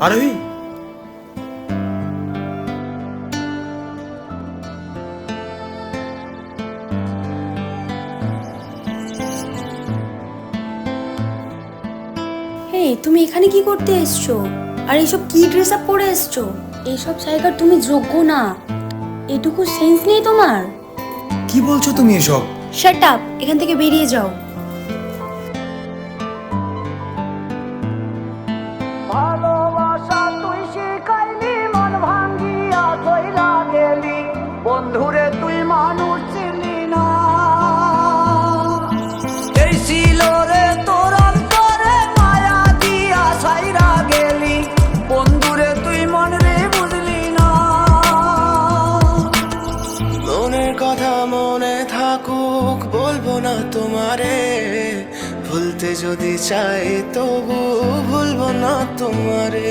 আরোহী, তুমি এখানে কি করতে এসছো? আর এইসব কি ড্রেস আপ পরে এসছো? এইসব জায়গার তুমি যোগ্য না। এটুকু সেন্স নেই তোমার? কি বলছো তুমি এসব? শাট আপ, এখান থেকে বেরিয়ে যাও। ভালোবাসা তুই শিখাইলি, মন ভাঙ্গিয়া চইলা গেলি, বন্ধুরে তুই মানুষ চিনলি না। এই ছিল রে তোর অন্তরে মায়া দিয়া ছাইরা গেলি, বন্ধুরে তুই মন রে বুঝলি না। মনের কথা মনে থাকুক, বলবো না তোমারে, ভুলতে যদি চাই তবু ভুলবো না তোমারে।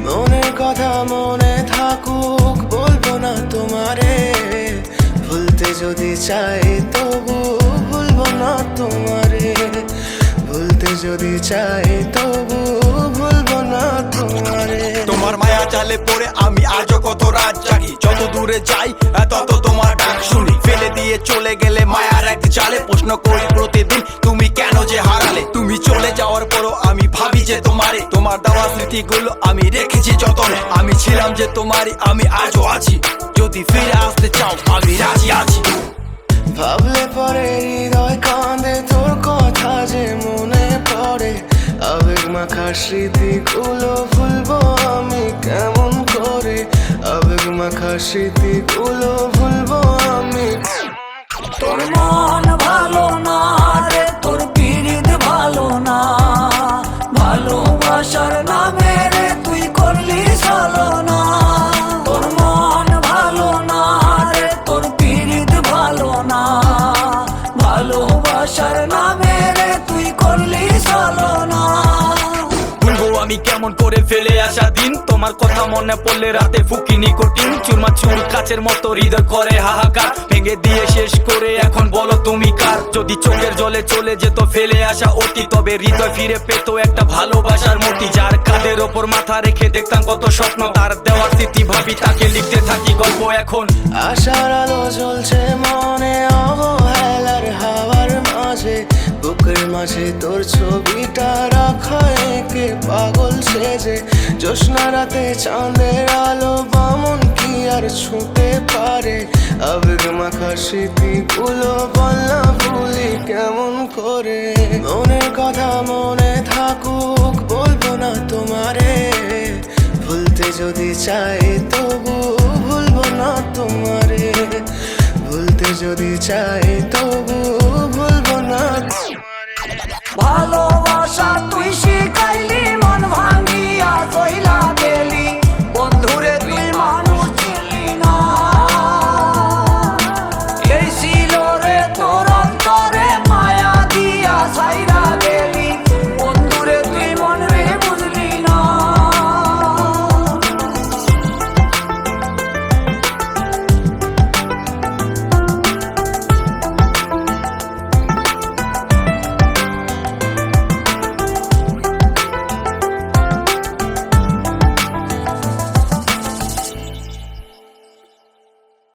মনের কথা মনে থাকুক, বলবো না তোমারে, ভুলতে যদি চাই তবু ভুলবো না তোমারে। ভুলতে যদি চাই তবু ভুলবো না তোমারে। তোমার মায়া জালে পড়ে আমি আজও কত রাত জাগি, যত দূরে যাই তত তোমার ডাক শুনি। ফেলে দিয়ে চলে গেলে মায়ার এক জালে, প্রশ্ন করি প্রতিদিন তুমি কেন যে হারালে। তুমি চলে যাওয়ার পরও আমি ভাবি যে তোমারে, তোমার দেওয়া স্মৃতিগুলো আমি রেখেছি যতনে। আমি ছিলাম যে তোমারই, আমি আজও আছি, যদি ফিরে আসতে চাও আমি রাজি আছি। ভাবলে পরে হৃদয় কাঁদে, তোর কথা যে মনে পড়ে। আবেগ মাখা স্মৃতিগুলো ভুলবো আমি কেমন করে? আবেগ মাখা স্মৃতিগুলো ভুলবো আমি। তোর মন ভালো না রে, তোর পিরিত ভালো না, ভালোবাসার নামে রে তুই করলি ছলনা। তোর মন ভালো না রে, তোর পিরিত ভালো না, ভালোবাসার নামে রে তুই করলি ছলনা। ভুলবো আমি কেমন করে ফেলে আসা দিন, তোমার কথা মনে পড়লে রাতে ফুকিনি কঠিন। চুরমা চুর কাচের মতো হৃদয় করে হাহাকার, ভেঙে দিয়ে শেষ করে এখন বলো তুমি কার। যদি চোখের জলে চলে যেত ফেলে আসা অতি, তবে হৃদয় ফিরে পেত একটা ভালোবাসার মূর্তি। যার কাঁধের ওপর মাথা রেখে দেখতাম কত স্বপ্ন, তার দেওয়ার স্মৃতি ভাবি তাকে লিখতে থাকি গল্প এখন। আশার আলো জ্বলছে মনে অবহেলার হাওয়ার মাঝে, বুকের মাঝে তোর ছবিটা রাখা একে পাগল সেজে। জ্যোৎস্না রাতে চাঁদের আলো বামন কি আর ছুঁতে পারে? আবেগ মাখা স্মৃতিগুলো বলনা ভুলি কেমন করে? মনের কথা মনে থাকুক, বলবো না তোমারে, ভুলতে যদি চাই তবু ভুলবো না তোমারে। ভুলতে যদি চাই